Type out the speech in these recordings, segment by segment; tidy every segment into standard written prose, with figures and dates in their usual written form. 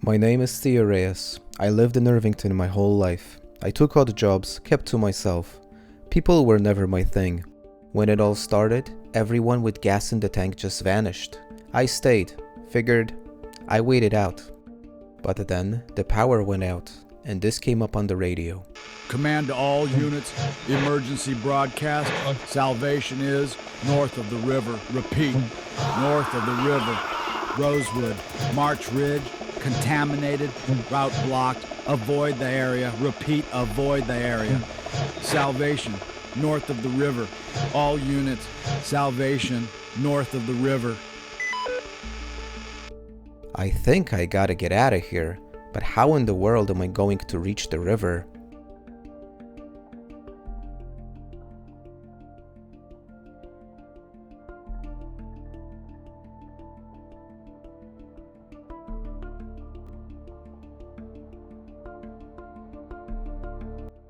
My name is Theo Reyes. I lived in Irvington my whole life. I took odd jobs, kept to myself. People were never my thing. When it all started, everyone with gas in the tank just vanished. I stayed, figured I waited out. But then the power went out, and this came up on the radio. Command to all units, emergency broadcast. Salvation is north of the river. Repeat, north of the river. Rosewood, March Ridge, contaminated, route blocked. Avoid the area. Repeat, avoid the area. Salvation, north of the river. All units, salvation, north of the river. I think I gotta get out of here, but how in the world am I going to reach the river?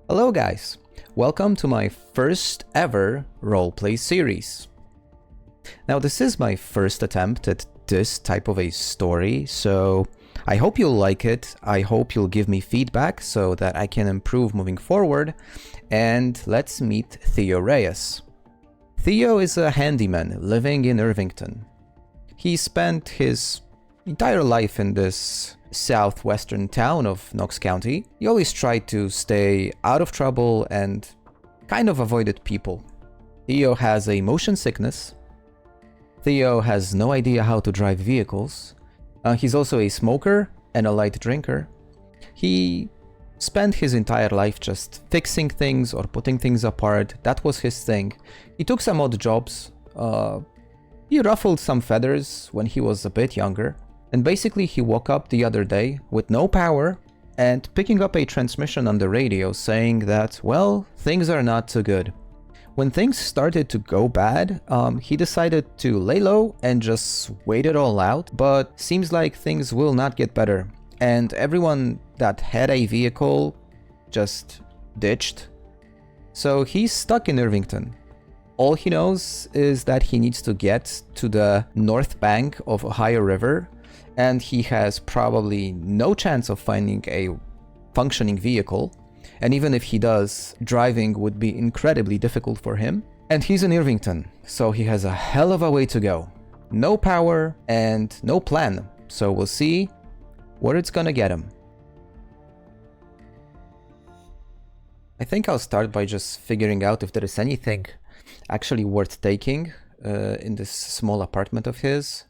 Hello guys, welcome to my first ever roleplay series. Now this is my first attempt at this type of a story, so I hope you'll like it. I hope you'll give me feedback so that I can improve moving forward. And let's meet Theo Reyes. Theo is a handyman living in Irvington. He spent his entire life in this southwestern town of Knox County. He always tried to stay out of trouble and kind of avoided people. Theo has a motion sickness. Theo has no idea how to drive vehicles. He's also a smoker and a light drinker. He spent his entire life just fixing things or putting things apart. That was his thing. He took some odd jobs. He ruffled some feathers when he was a bit younger. And basically he woke up the other day with no power and picking up a transmission on the radio saying that, well, things are not too good. When things started to go bad, he decided to lay low and just wait it all out, but seems like things will not get better. And everyone that had a vehicle just ditched. So he's stuck in Irvington. All he knows is that he needs to get to the north bank of Ohio River, and he has probably no chance of finding a functioning vehicle. And even if he does, driving would be incredibly difficult for him. And he's in Irvington, so he has a hell of a way to go. No power and no plan, so we'll see where it's gonna get him. I think I'll start by just figuring out if there is anything actually worth taking in this small apartment of his.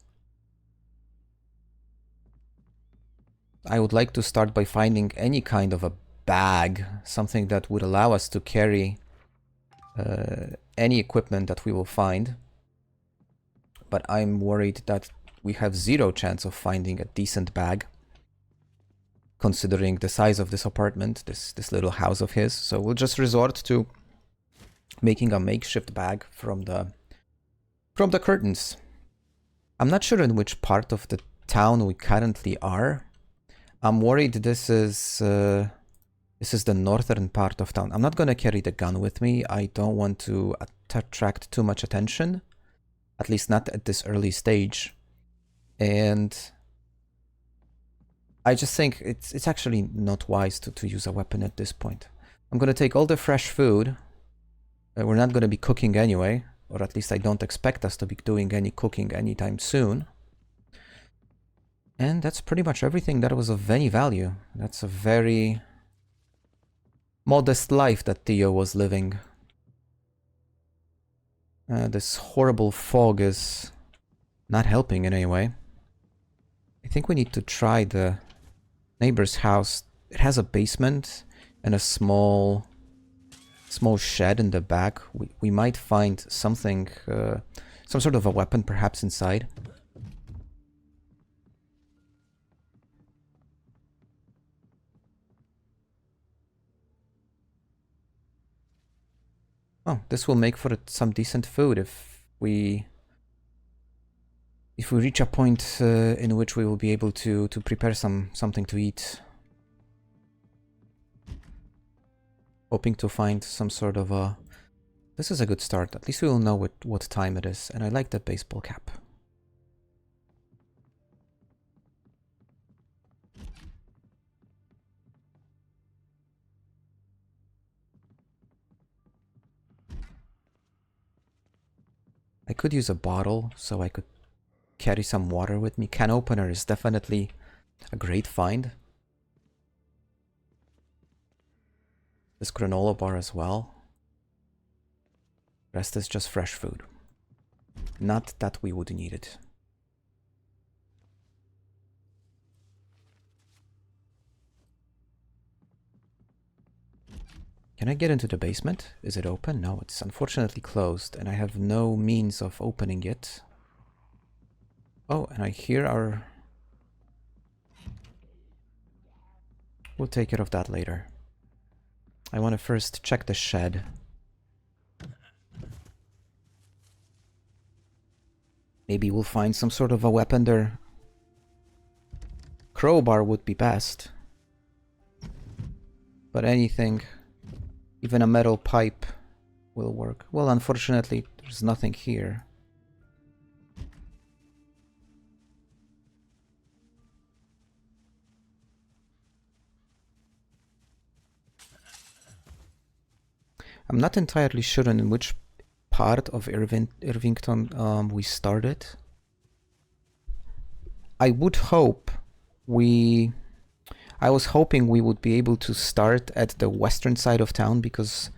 I would like to start by finding any kind of a bag, something that would allow us to carry any equipment that we will find. But I'm worried that we have zero chance of finding a decent bag, considering the size of this apartment, this little house of his. So we'll just resort to making a makeshift bag from the curtains. I'm not sure in which part of the town we currently are. I'm worried this is the northern part of town. I'm not gonna carry the gun with me. I don't want to attract too much attention, at least not at this early stage. And I just think it's actually not wise to use a weapon at this point. I'm gonna take all the fresh food. We're not gonna be cooking anyway, or at least I don't expect us to be doing any cooking anytime soon. And that's pretty much everything that was of any value. That's a very modest life that Theo was living. This horrible fog is not helping in any way. I think we need to try the neighbor's house. It has a basement and a small shed in the back. We might find something, some sort of a weapon perhaps inside. Oh, this will make for some decent food if we reach a point in which we will be able to prepare something to eat. Hoping to find some sort of a... This is a good start. At least we will know what time it is. And I like that baseball cap. I could use a bottle so I could carry some water with me. Can opener is definitely a great find. This granola bar as well. Rest is just fresh food. Not that we would need it. Can I get into the basement? Is it open? No, it's unfortunately closed, and I have no means of opening it. Oh, and I hear our... We'll take care of that later. I want to first check the shed. Maybe we'll find some sort of a weapon there. Crowbar would be best. But anything, even a metal pipe, will work. Well, unfortunately, there's nothing here. I'm not entirely sure in which part of Irvington we started. I would hope I was hoping we would be able to start at the western side of town, because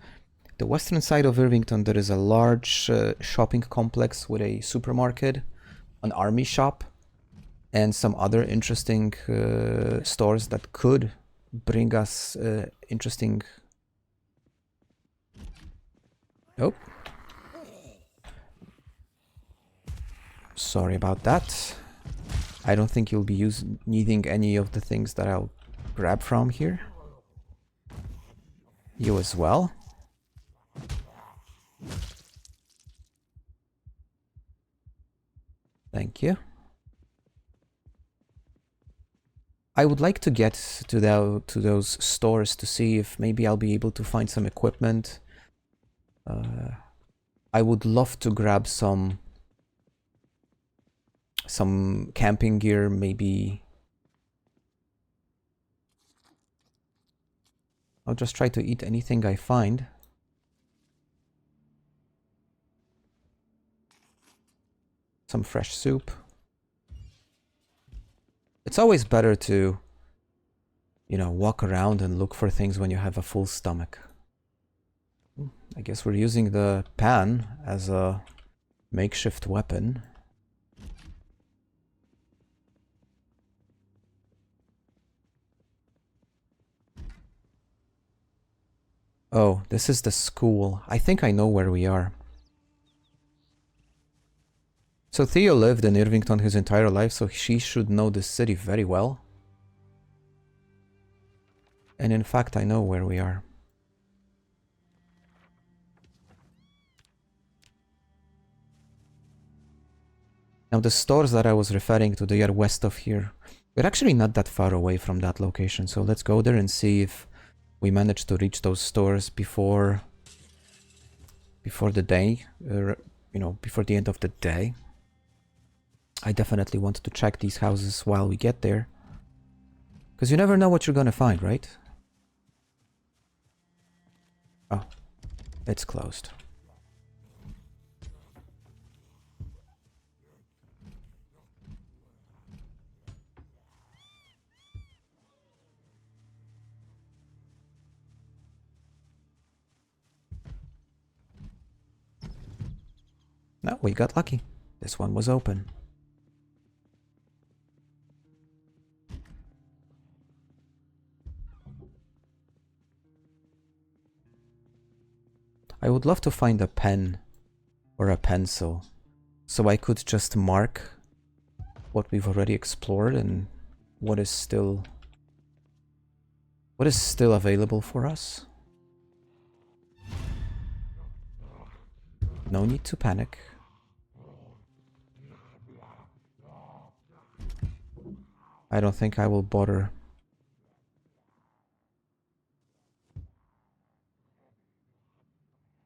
the western side of Irvington there is a large shopping complex with a supermarket, an army shop, and some other interesting stores that could bring us interesting... Oh. Sorry about that. I don't think you'll be needing any of the things that I'll grab from here. You as well. Thank you. I would like to get to those stores to see if maybe I'll be able to find some equipment. I would love to grab some camping gear, maybe. I'll just try to eat anything I find. Some fresh soup. It's always better to, you know, walk around and look for things when you have a full stomach. I guess we're using the pan as a makeshift weapon. Oh, this is the school. I think I know where we are. So Theo lived in Irvington his entire life, so she should know this city very well. And in fact, I know where we are. Now the stores that I was referring to, they are west of here. We're actually not that far away from that location, so let's go there and see if we manage to reach those stores before the day, you know, before the end of the day. I definitely want to check these houses while we get there, because you never know what you're gonna find, right? Oh, it's closed. No, we got lucky. This one was open. I would love to find a pen or a pencil so I could just mark what we've already explored and what is still available for us. No need to panic. I don't think I will bother.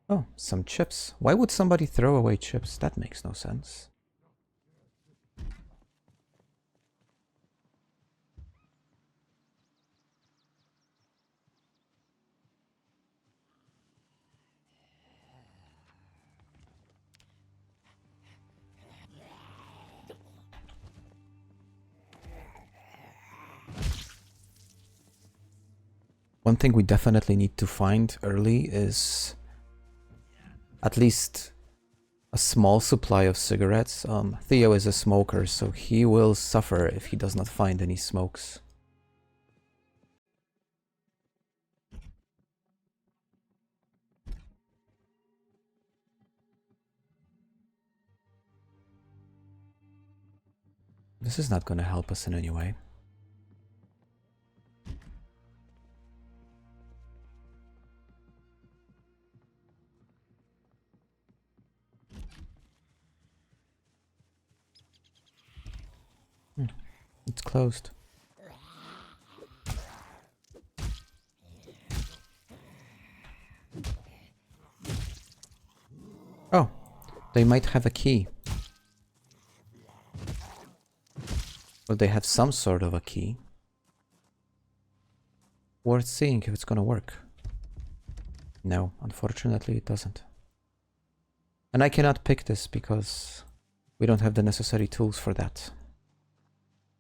Oh, some chips. Why would somebody throw away chips? That makes no sense. One thing we definitely need to find early is at least a small supply of cigarettes. Theo is a smoker, so he will suffer if he does not find any smokes. This is not going to help us in any way. It's closed. Oh, they might have a key. Or they have some sort of a key. Worth seeing if it's gonna work. No, unfortunately it doesn't. And I cannot pick this because we don't have the necessary tools for that.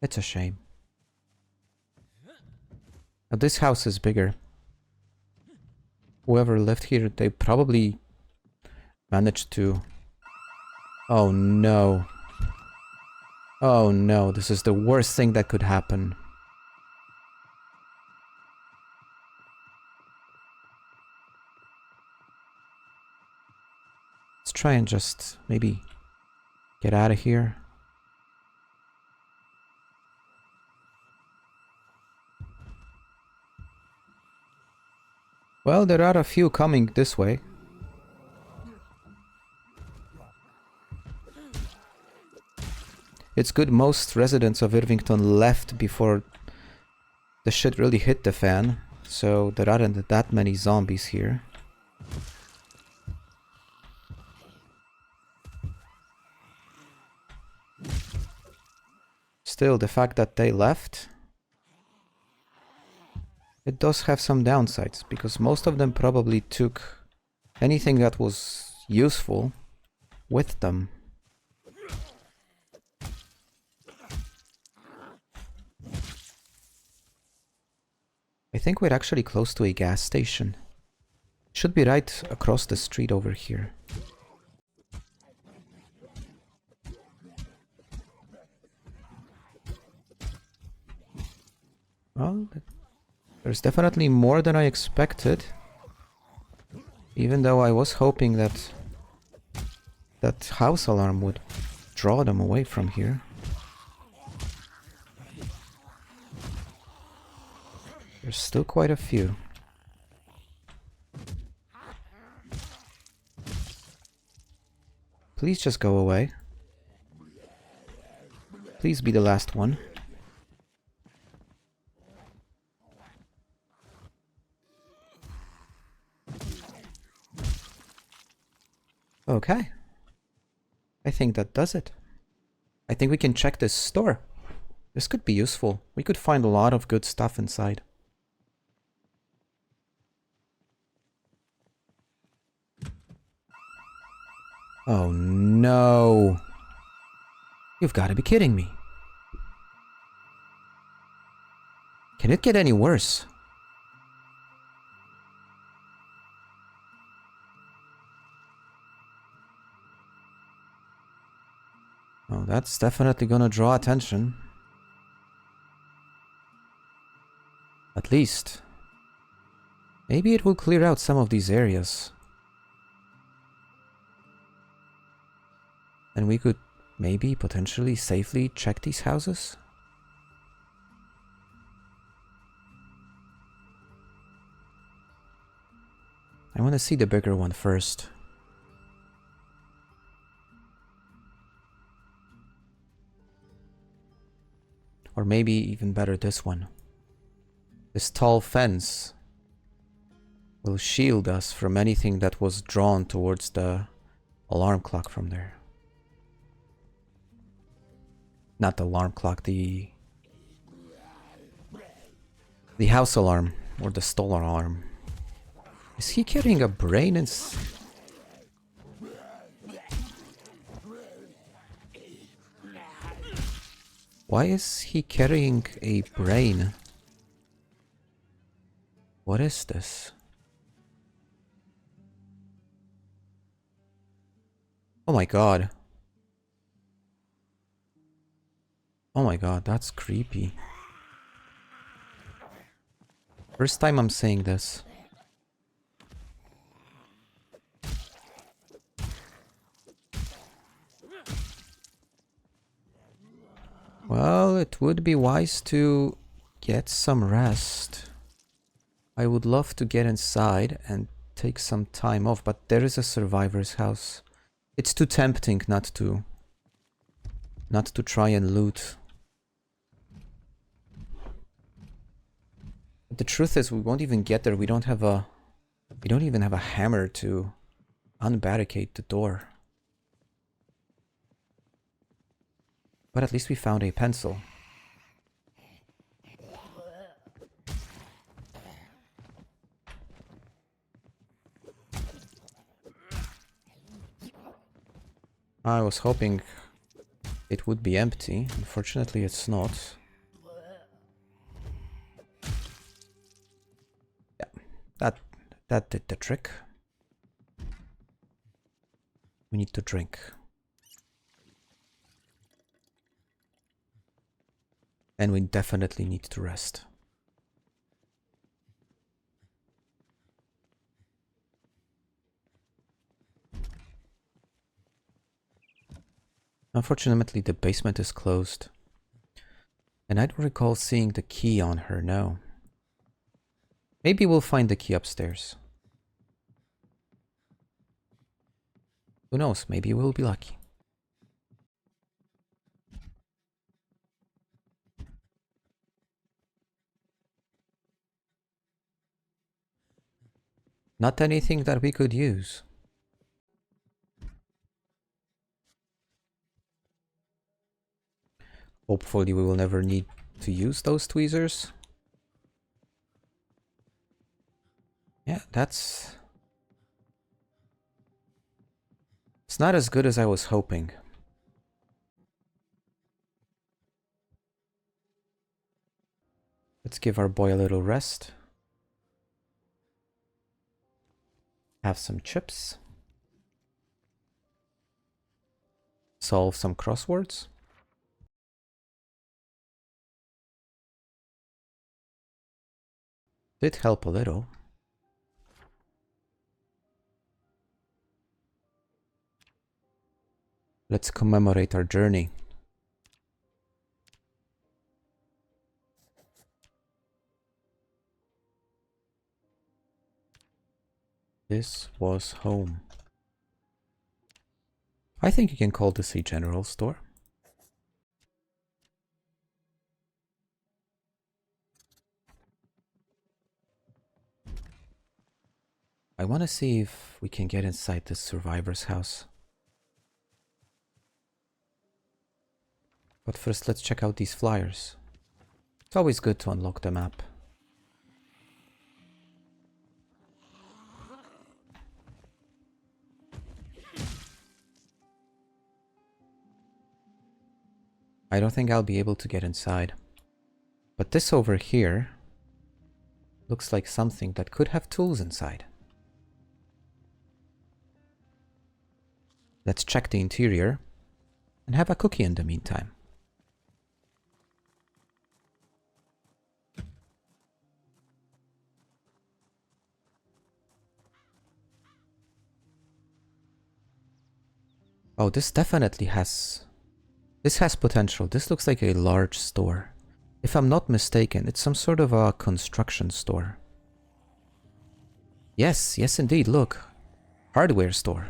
It's a shame. Now this house is bigger. Whoever lived here, they probably managed to... Oh no. Oh no, this is the worst thing that could happen. Let's try and just maybe get out of here. Well, there are a few coming this way. It's good most residents of Irvington left before the shit really hit the fan, so there aren't that many zombies here. Still, the fact that they left, it does have some downsides, because most of them probably took anything that was useful with them. I think we're actually close to a gas station. Should be right across the street over here. Well, there's definitely more than I expected. Even though I was hoping that that house alarm would draw them away from here. There's still quite a few. Please just go away. Please be the last one. Okay. I think that does it. I think we can check this store. This could be useful. We could find a lot of good stuff inside. Oh no. You've got to be kidding me. Can it get any worse? Oh, that's definitely gonna draw attention. At least. Maybe it will clear out some of these areas. And we could maybe potentially safely check these houses? I want to see the bigger one first. Or maybe even better, this one. This tall fence will shield us from anything that was drawn towards the alarm clock from there. Not the alarm clock, the house alarm, or the stall alarm. Is he carrying a brain in Why is he carrying a brain? What is this? Oh my god. Oh my god, that's creepy. First time I'm saying this. Well, it would be wise to get some rest. I would love to get inside and take some time off, but there is a survivor's house. It's too tempting not to try and loot. But the truth is, we won't even get there. We don't even have a hammer to unbarricade the door. But at least we found a pencil. I was hoping it would be empty. Unfortunately, it's not. Yeah, that did the trick. We need to drink. And we definitely need to rest. Unfortunately, the basement is closed. And I don't recall seeing the key on her, no. Maybe we'll find the key upstairs. Who knows, maybe we'll be lucky. Not anything that we could use. Hopefully we will never need to use those tweezers. Yeah, it's not as good as I was hoping. Let's give our boy a little rest. Have some chips. Solve some crosswords. Did help a little. Let's commemorate our journey. This was home. I think you can call this a general store. I want to see if we can get inside this survivor's house. But first, let's check out these flyers. It's always good to unlock the map. I don't think I'll be able to get inside. But this over here looks like something that could have tools inside. Let's check the interior and have a cookie in the meantime. Oh, this definitely has... This has potential. This looks like a large store. If I'm not mistaken, it's some sort of a construction store. Yes, yes indeed, look. Hardware store.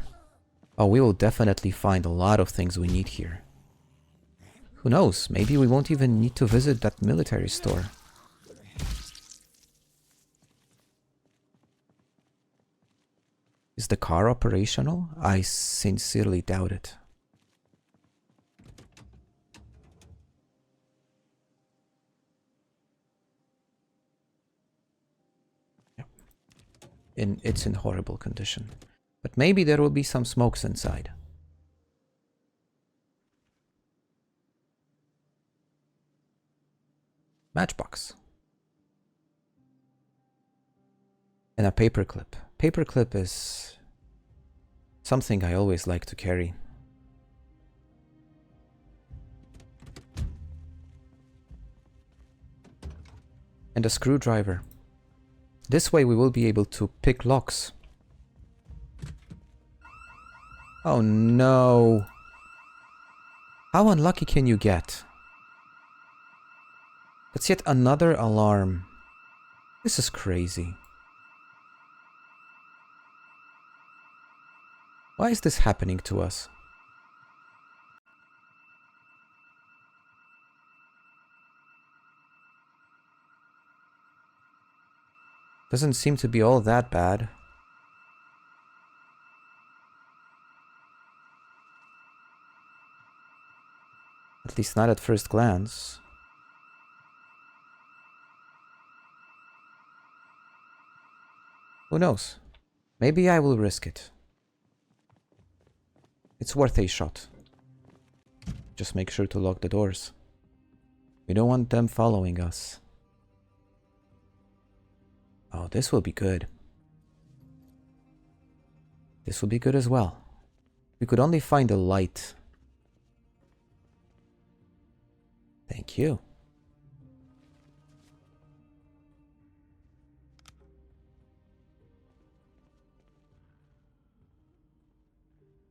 Oh, we will definitely find a lot of things we need here. Who knows, maybe we won't even need to visit that military store. Is the car operational? I sincerely doubt it. It's in horrible condition. But maybe there will be some smokes inside. Matchbox. And a paperclip. Paperclip is something I always like to carry. And a screwdriver. This way we will be able to pick locks. Oh no! How unlucky can you get? It's yet another alarm. This is crazy. Why is this happening to us? Doesn't seem to be all that bad. At least not at first glance. Who knows? Maybe I will risk it. It's worth a shot. Just make sure to lock the doors. We don't want them following us. Oh, this will be good. This will be good as well. We could only find a light. Thank you.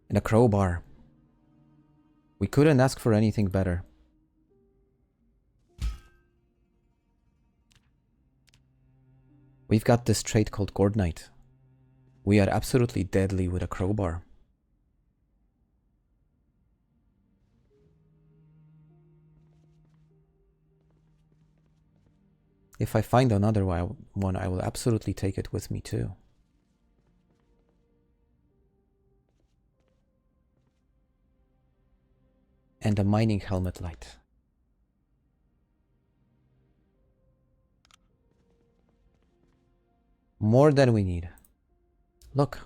And a crowbar. We couldn't ask for anything better. We've got this trait called Gordnite. We are absolutely deadly with a crowbar. If I find another one, I will absolutely take it with me too. And a mining helmet light. More than we need. Look.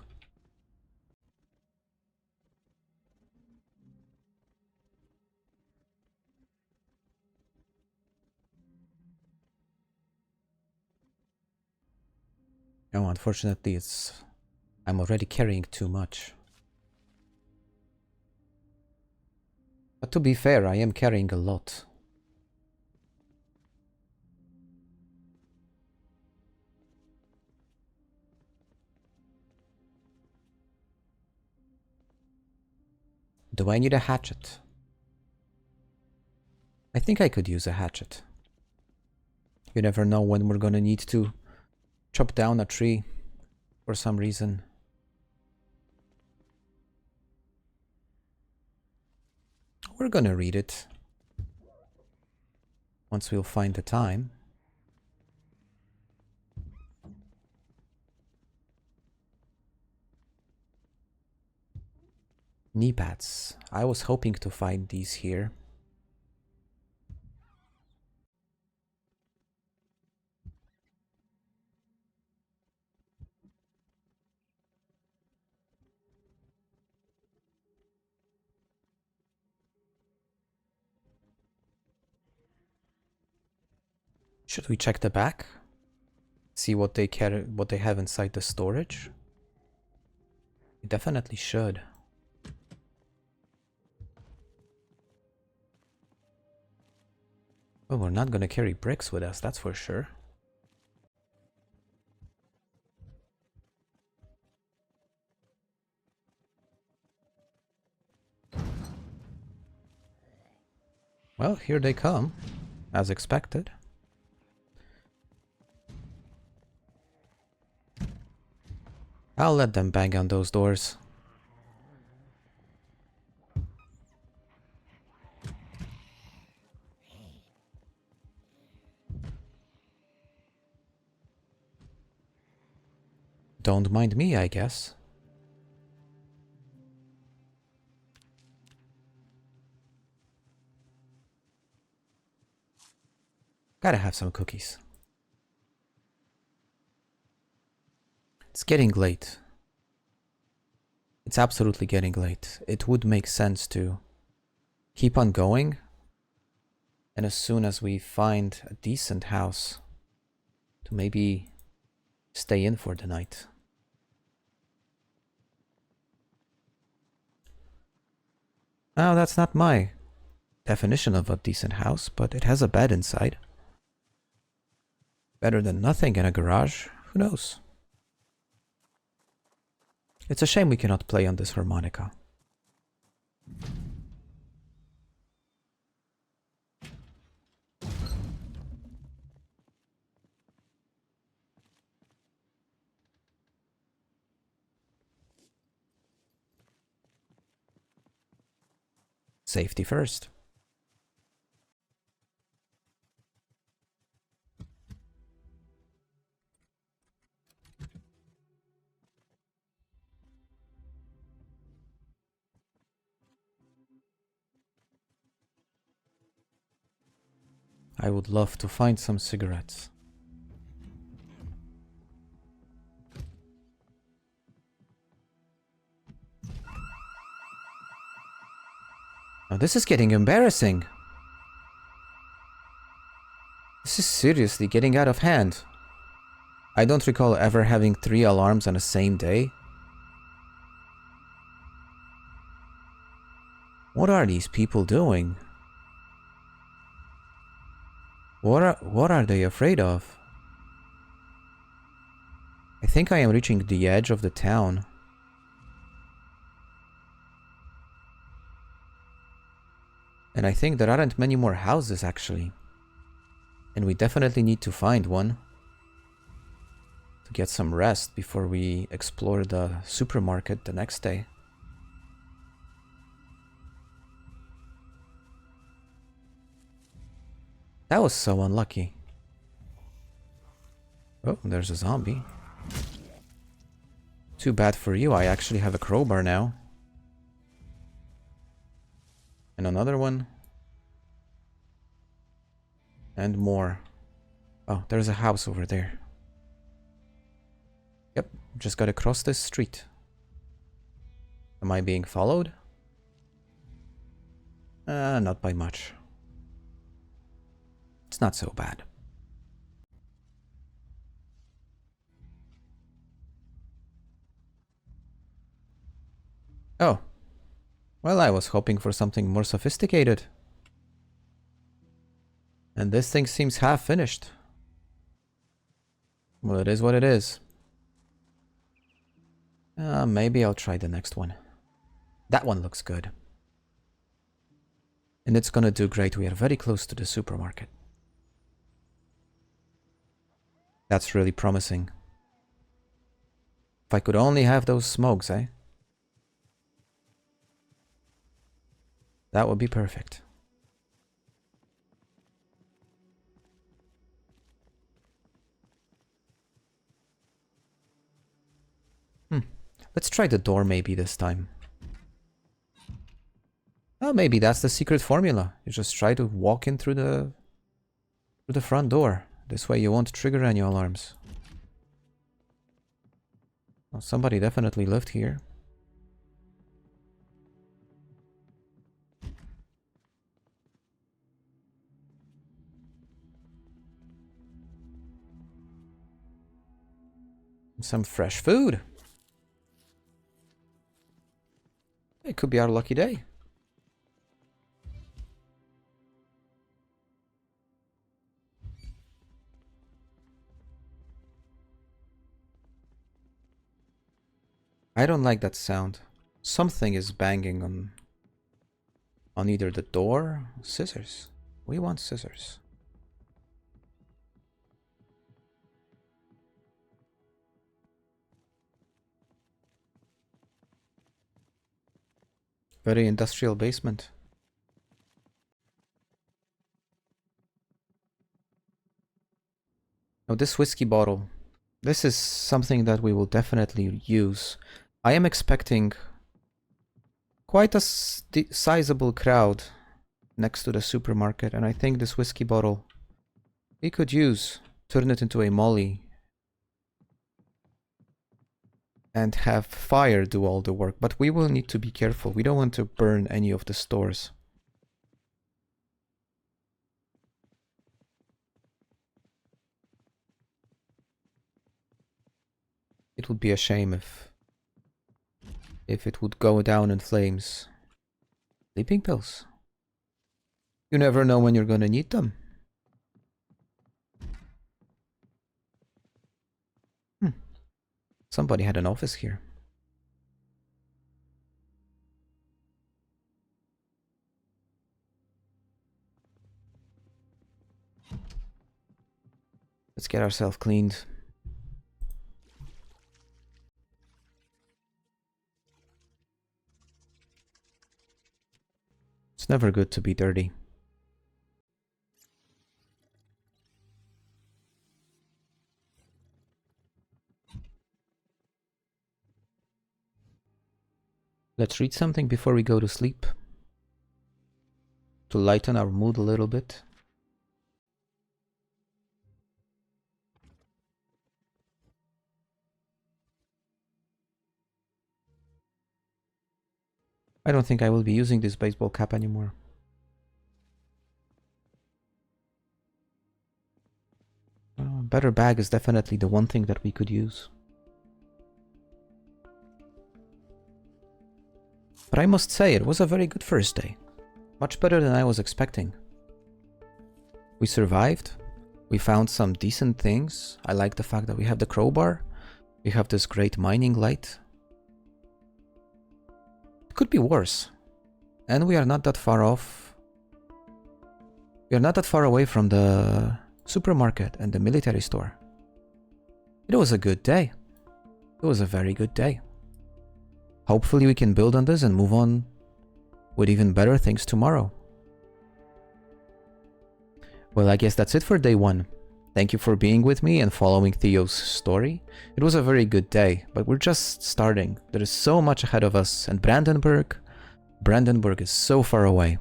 Oh, unfortunately, I'm already carrying too much. But to be fair, I am carrying a lot. Do I need a hatchet? I think I could use a hatchet. You never know when we're gonna need to chop down a tree for some reason. We're gonna read it once we'll find the time. Knee pads. I was hoping to find these here. Should we check the back? See what they have inside the storage? We definitely should. Well, we're not gonna carry bricks with us, that's for sure. Well, here they come, as expected. I'll let them bang on those doors. Don't mind me, I guess. Gotta have some cookies. It's getting late. It's absolutely getting late. It would make sense to keep on going, and as soon as we find a decent house, to maybe stay in for the night. Now, that's not my definition of a decent house, but it has a bed inside. Better than nothing in a garage. Who knows? It's a shame we cannot play on this harmonica. Safety first. I would love to find some cigarettes. Now this is getting embarrassing. This is seriously getting out of hand. I don't recall ever having 3 alarms on the same day. What are these people doing? What are they afraid of? I think I am reaching the edge of the town. And I think there aren't many more houses actually. And we definitely need to find one to get some rest before we explore the supermarket the next day. That was so unlucky. Oh, there's a zombie. Too bad for you, I actually have a crowbar now. And another one. And more. Oh, there's a house over there. Yep, just gotta cross this street. Am I being followed? Not by much. It's not so bad. Oh. Well, I was hoping for something more sophisticated. And this thing seems half finished. Well, it is what it is. Maybe I'll try the next one. That one looks good. And it's gonna do great. We are very close to the supermarket. That's really promising. If I could only have those smokes, eh? That would be perfect. Let's try the door maybe this time. Oh, maybe that's the secret formula. You just try to walk in through the front door. This way you won't trigger any alarms. Well, somebody definitely lived here. Some fresh food. It could be our lucky day. I don't like that sound. Something is banging on either the door or scissors. We want scissors. Very industrial basement. Oh, this whiskey bottle. This is something that we will definitely use. I am expecting quite a sizable crowd next to the supermarket, and I think this whiskey bottle we could use, turn it into a molly, and have fire do all the work. But we will need to be careful. We don't want to burn any of the stores. It would be a shame if it would go down in flames. Sleeping pills. You never know when you're gonna need them. Somebody had an office here. Let's get ourselves cleaned. It's never good to be dirty. Let's read something before we go to sleep, to lighten our mood a little bit. I don't think I will be using this baseball cap anymore. A better bag is definitely the one thing that we could use. But I must say, it was a very good first day. Much better than I was expecting. We survived. We found some decent things. I like the fact that we have the crowbar. We have this great mining light. It could be worse. And we are not that far off. We are not that far away from the supermarket and the military store. It was a good day. It was a very good day. Hopefully we can build on this and move on with even better things tomorrow. Well, I guess that's it for day 1. Thank you for being with me and following Theo's story. It was a very good day, but we're just starting. There is so much ahead of us, and Brandenburg is so far away.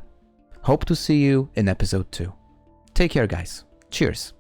Hope to see you in episode 2. Take care, guys. Cheers.